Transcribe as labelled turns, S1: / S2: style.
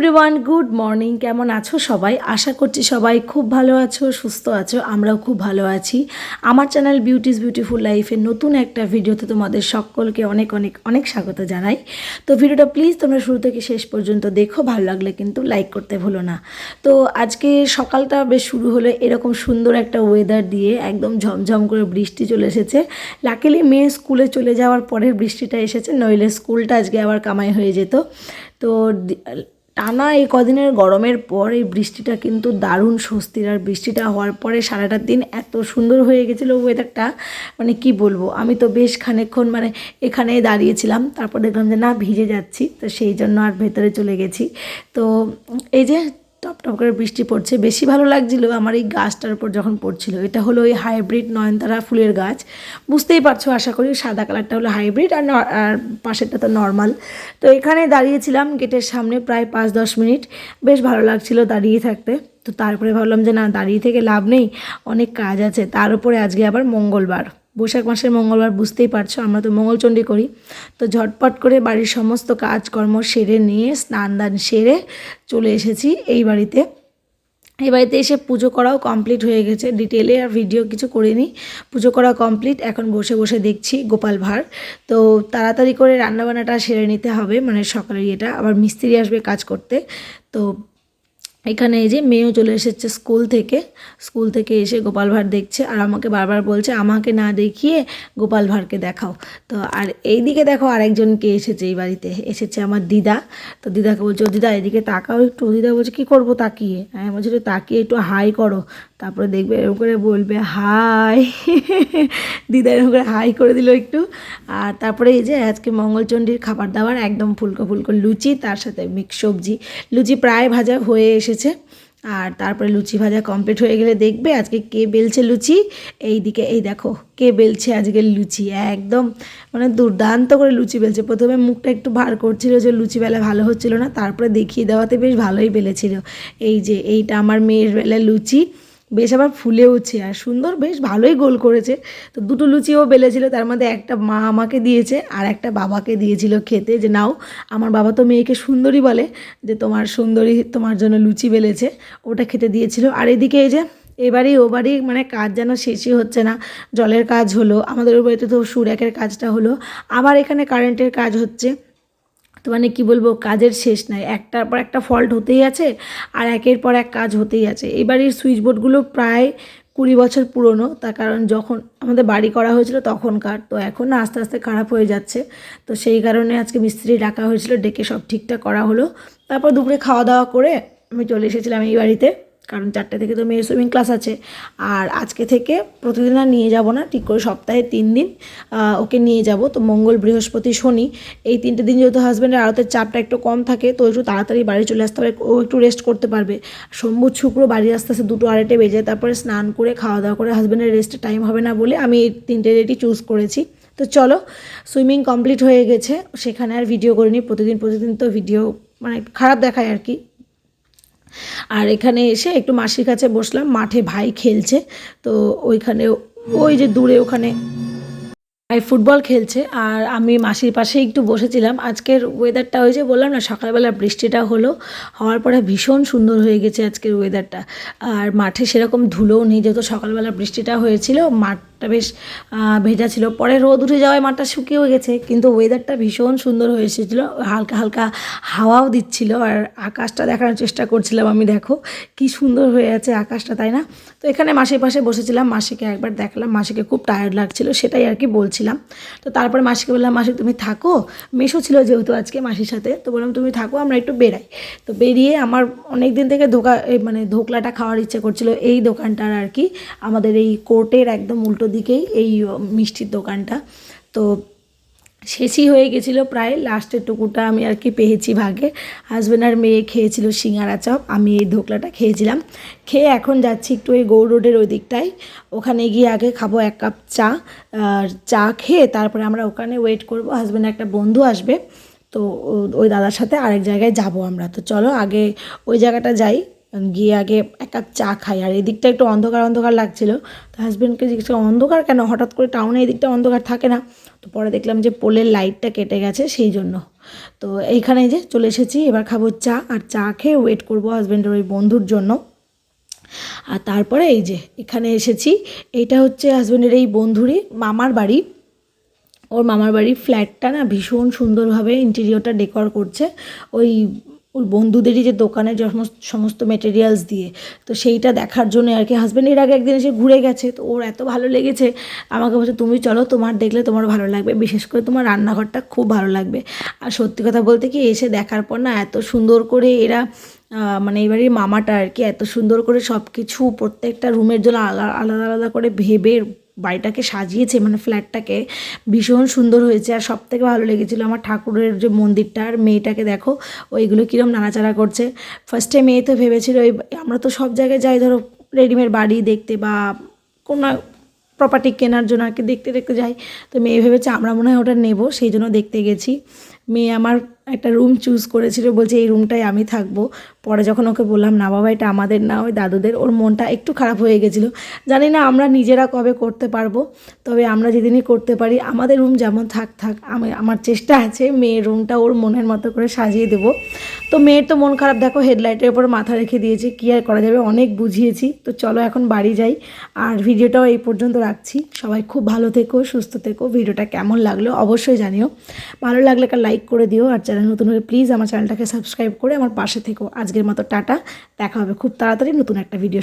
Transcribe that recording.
S1: Everyone, good morning. কেমন আছো সবাই? আশা করছি সবাই খুব ভালো আছো, সুস্থ আছো। আমরাও খুব ভালো আছি। আমার চ্যানেল বিউটিস বিউটিফুল লাইফের নতুন একটা ভিডিওতে তোমাদের সকলকে অনেক অনেক অনেক স্বাগত জানাই। তো ভিডিওটা প্লিজ তোমরা শুরু থেকে শেষ পর্যন্ত দেখো, ভালো লাগলে কিন্তু লাইক করতে ভুলো না। তো আজকে সকালটা বেশ শুরু হলো এরকম সুন্দর একটা ওয়েদার দিয়ে, একদম ঝমঝম করে বৃষ্টি চলে এসেছে। লাকিলি মেয়ে স্কুলে চলে যাওয়ার পরে বৃষ্টিটা এসেছে, নইলে স্কুলটা আজকে আবার কামাই হয়ে যেত। তো টানা এই কদিনের গরমের পর এই বৃষ্টিটা কিন্তু দারুণ স্বস্তির। আর বৃষ্টিটা হওয়ার পরে সারাটা দিন এত সুন্দর হয়ে গেছিলো ওয়েদারটা, মানে কি বলবো। আমি তো বেশ খানিকক্ষণ এখানেই দাঁড়িয়েছিলাম, তারপর দেখলাম যে না ভিজে যাচ্ছি, তো সেই জন্য আর ভেতরে চলে গেছি। তো এই যে টপ টপ করে বৃষ্টি পড়ছে, বেশি ভালো লাগছিল আমার এই গাছটার উপর যখন পড়ছিল। এটা হলো ওই হাইব্রিড নয়নতারা ফুলের গাছ, বুঝতেই পারছো আশা করি। সাদা কালারটা হলো হাইব্রিড আর পাশেরটা তো নর্মাল। তো এখানে দাঁড়িয়েছিলাম গেটের সামনে প্রায় 5-10 মিনিট, বেশ ভালো লাগছিল দাঁড়িয়ে থাকতে। তো তারপরে ভাবলাম যে না, দাঁড়িয়ে থেকে লাভ নেই, অনেক কাজ আছে। তার উপরে আজকে আবার মঙ্গলবার, বৈশাখ মাসের মঙ্গলবার, বুঝতেই পারছো আমরা তো মঙ্গলচণ্ডী করি। তো ঝটপট করে বাড়ির সমস্ত কাজকর্ম সেরে নিয়ে স্নান দান সেরে চলে এসেছি এই বাড়িতে। এই বাড়িতে এসে পুজো করাও কমপ্লিট হয়ে গেছে, ডিটেলে আর ভিডিও কিছু করিনি। পুজো করা কমপ্লিট, এখন বসে বসে দেখছি গোপাল ভাঁড়। তো তাড়াতাড়ি করে রান্নাবান্নাটা সেরে নিতে হবে, মানে সকালের এটা আবার মিস্ত্রি আসবে কাজ করতে। তো এখানে এই যে মেয়েও চলে এসেছে স্কুল থেকে এসে গোপাল ভাঁড় দেখছে, আর আমাকে বারবার বলছে আমাকে না দেখিয়ে গোপাল ভাঁড়কে দেখাও। তো আর এই দিকে দেখো আরেকজনকে এসেছে, এই বাড়িতে এসেছে আমার দিদা। তো দিদাকে বলছে, ও দিদা এদিকে তাকাও একটু। দিদা বলছে কী করবো তাকিয়ে? হ্যাঁ বলছে একটু তাকিয়ে একটু হাই করো, তারপরে দেখবে এরকম করে বলবে হাই। দিদা এরকম করে হাই করে দিল একটু। আর তারপরে এই যে আজকে মঙ্গলচণ্ডীর খাবার দাবার একদম ফুলকো ফুলকো লুচি, তার সাথে মিক্স সবজি। লুচি প্রায় ভাজা হয়ে এসেছে, আর তারপরে লুচি ভাজা কমপ্লিট হয়ে গেলে দেখবে আজকে কে বেলছে লুচি। এই দিকে এই দেখো কে বেলছে আজকে লুচি, একদম মানে দুর্দান্ত করে লুচি বেলছে। প্রথমে মুখটা একটু ভার করছিল যে লুচি বেলা ভালো হচ্ছিল না, তারপরে দেখিয়ে দেওয়াতে বেশ ভালোই বেলেছিল। এই যে এইটা আমার মেয়ের বেলা লুচি, বেশ আবার ফুলেওছে আর সুন্দর, বেশ ভালোই গোল করেছে। তো দুটো লুচিও বেলেছিল, তার মধ্যে একটা মা আমাকে দিয়েছে আর একটা বাবাকে দিয়েছিল খেতে, যে নাও। আমার বাবা তো মেয়েকে সুন্দরী বলে, যে তোমার সুন্দরী তোমার জন্য লুচি বেলেছে, ওটা খেতে দিয়েছিল। আর এদিকে এই যে এবারই ও বাড়ি মানে কাজ যেন শেষই হচ্ছে না। জলের কাজ হলো, আমাদের ওই বাড়িতে তো সুরাকের কাজটা হলো, আবার এখানে কারেন্টের কাজ হচ্ছে। তো মানে কী বলবো, কাজের শেষ নাই, একটার পর একটা ফল্ট হতেই আছে, আর একের পর এক কাজ হতেই আছে। এই বাড়ির সুইচ বোর্ডগুলো প্রায় 20 বছর পুরনো, তার কারণ যখন আমাদের বাড়ি করা হয়েছিল তখনকার, তো এখন না আস্তে আস্তে খারাপ হয়ে যাচ্ছে। তো সেই কারণে আজকে মিস্ত্রি ডাকা হয়েছিল, ডেকে সব ঠিকঠাক করা হলো। তারপর দুপুরে খাওয়া দাওয়া করে আমি চলে এসেছিলাম এই বাড়িতে, কারণ 4টে থেকে তো মেয়ের সুইমিং ক্লাস আছে। আর আজকে থেকে প্রতিদিন আর নিয়ে যাব না, ঠিক করে সপ্তাহে 3 দিন ওকে নিয়ে যাব। তো মঙ্গল, বৃহস্পতি, শনি, এই 3টে দিন যেহেতু হাজব্যান্ডের আড়তের চাপটা একটু কম থাকে, তো একটু তাড়াতাড়ি বাড়ি চলে আসতে হবে, ও একটু রেস্ট করতে পারবে। সোম বুধ শুক্র বাড়ি আসতে আসতে 2-2:30 বেজে যায়, তারপরে স্নান করে খাওয়া দাওয়া করে হাজব্যান্ডের রেস্টের টাইম হবে না বলে আমি এই 3টে ডেটই চুজ করেছি। তো চলো, সুইমিং কমপ্লিট হয়ে গেছে, সেখানে আর ভিডিও করিনি। প্রতিদিন তো ভিডিও মানে খারাপ দেখায় আর কি। আর এখানে এসে একটু মাসির কাছে বসলাম, মাঠে ভাই খেলছে। তো ওইখানে ওই যে দূরে ওখানে ভাই ফুটবল খেলছে, আর আমি মাসির পাশে একটু বসেছিলাম। আজকের ওয়েদারটা হয়েছে, বললাম না সকালবেলা বৃষ্টিটা হওয়ার পরে ভীষণ সুন্দর হয়ে গেছে আজকের ওয়েদারটা। আর মাঠে সেরকম ধুলোও নেই, যেহেতু সকালবেলা বৃষ্টিটা হয়েছিল, মাঠটা বেশ ভেজা ছিল। পরে রোদ উঠে যাওয়ায় মাঠটা শুকিয়েও গেছে, কিন্তু ওয়েদারটা ভীষণ সুন্দর হয়ে এসেছিলো, হালকা হালকা হাওয়াও দিচ্ছিল। আর আকাশটা দেখানোর চেষ্টা করছিলাম আমি, দেখো কি সুন্দর হয়ে আছে আকাশটা, তাই না? তো এখানে মাসির পাশে বসেছিলাম, মাসিকে একবার দেখলাম, মাসিকে খুব টায়ার্ড লাগছিল, সেটাই আর কি বলছিলাম। তো তারপরে মাসিকে বললাম, মাসি তুমি থাকো, মেশো ছিল যেহেতু আজকে মাসির সাথে, তো বললাম তুমি থাকো, আমরা একটু বেরাই। তো বেরিয়ে আমার অনেক দিন থেকে মানে ধোকলাটা খাওয়ার ইচ্ছে করছিল, এই দোকানটার আর কি, আমাদের এই কোর্টের একদম উল্টো দিকেই এই মিষ্টির দোকানটা। তো শেষই হয়ে গেছিলো প্রায়, লাস্টের টুকুটা আমি আর কি পেয়েছি ভাগে। হাজব্যান্ড আর মেয়ে খেয়েছিল সিঙ্গারা চপ, আমি এই ধোকলাটা খেয়েছিলাম। খেয়ে এখন যাচ্ছি একটু এই গৌড় রোডের ওই দিকটায়, ওখানে গিয়ে আগে খাবো 1 কাপ চা। আর চা খেয়ে তারপরে আমরা ওখানে ওয়েট করব, হাজব্যান্ড একটা বন্ধু আসবে, তো ওই দাদার সাথে আরেক জায়গায় যাব আমরা। তো চলো আগে ওই জায়গাটা যাই, গিয়ে আগে 1 কাপ চা খাই। আর এই দিকটা একটু অন্ধকার অন্ধকার লাগছিলো, তো হাজব্যান্ডকে জিজ্ঞেস অন্ধকার কেন, হঠাৎ করে টাউনে এই দিকটা অন্ধকার থাকে না? তো পরে দেখলাম যে পোলের লাইটটা কেটে গেছে, সেই জন্য। তো এইখানে যে চলে এসেছি, এবার খাবো চা, আর চা খেয়ে ওয়েট করবো হাজব্যান্ডের ওই বন্ধুর জন্য। আর তারপরে এই যে এখানে এসেছি, এইটা হচ্ছে হাজব্যান্ডের এই বন্ধুরই মামার বাড়ি। ওর মামার বাড়ির ফ্ল্যাটটা না ভীষণ সুন্দরভাবে ইন্টেরিয়রটা ডেকোর করছে ওই ওর বন্ধুদেরই যে দোকানের সমস্ত মেটেরিয়ালস দিয়ে। তো সেইটা দেখার জন্য আর কি হাজব্যান্ড এর আগে একদিন এসে ঘুরে গেছে, তো ওর এত ভালো লেগেছে আমাকে বলছে তুমি চলো, তোমার দেখলে তোমার ভালো লাগবে, বিশেষ করে তোমার রান্নাঘরটা খুব ভালো লাগবে। আর সত্যি কথা বলতে কি এসে দেখার পর না এত সুন্দর করে এরা মানে এই বাড়ির মামাটা আর কি এত সুন্দর করে সব কিছু প্রত্যেকটা রুমের জন্য আলাদা আলাদা করে ভেবে বাড়িটাকে সাজিয়েছে, মানে ফ্ল্যাটটাকে ভীষণ সুন্দর হয়েছে। আর সব থেকে ভালো লেগেছিলো আমার ঠাকুরের যে মন্দিরটা, আর মেয়েটাকে দেখো ওইগুলো কীরকম নাড়াচাড়া করছে। ফার্স্টে মেয়ে তো ভেবেছিল ওই আমরা তো সব জায়গায় যাই ধরো রেডিমেড বাড়ি দেখতে বা কোনো প্রপার্টি কেনার জন্য আর কি দেখতে দেখতে যাই, তো মেয়ে ভেবেছে আমরা মনে হয় ওটা নেব, সেই জন্য দেখতে গেছি। মেয়ে আমার একটা রুম চুজ করেছিল, বলছে এই রুমটাই আমি থাকবো। পরে যখন ওকে বললাম না বাবা এটা আমাদের না ওই দাদুদের, ওর মনটা একটু খারাপ হয়ে গেছিলো। জানি না আমরা নিজেরা কবে করতে পারবো, তবে আমরা যেদিনই করতে পারি আমাদের রুম যেমন থাক আমার চেষ্টা আছে মেয়ের রুমটা ওর মনের মতো করে সাজিয়ে দেবো। তো মেয়ের তো মন খারাপ দেখো, হেডলাইটের উপর মাথা রেখে দিয়েছে, কী আর করা যাবে, অনেক বুঝিয়েছি। তো চলো এখন বাড়ি যাই, আর ভিডিওটাও এই পর্যন্ত রাখছি। সবাই খুব ভালো থেকো, সুস্থ থেকো। ভিডিওটা কেমন লাগলো অবশ্যই জানিও, ভালো লাগলে একটা লাইক করে দিও, আর চ্যানেল নতুন হলে প্লিজ আমার চ্যানেলটাকে সাবস্ক্রাইব করে আমার পাশে থেকো। আজকের মতো টাটা, দেখা হবে খুব তাড়াতাড়ি নতুন একটা ভিডিও।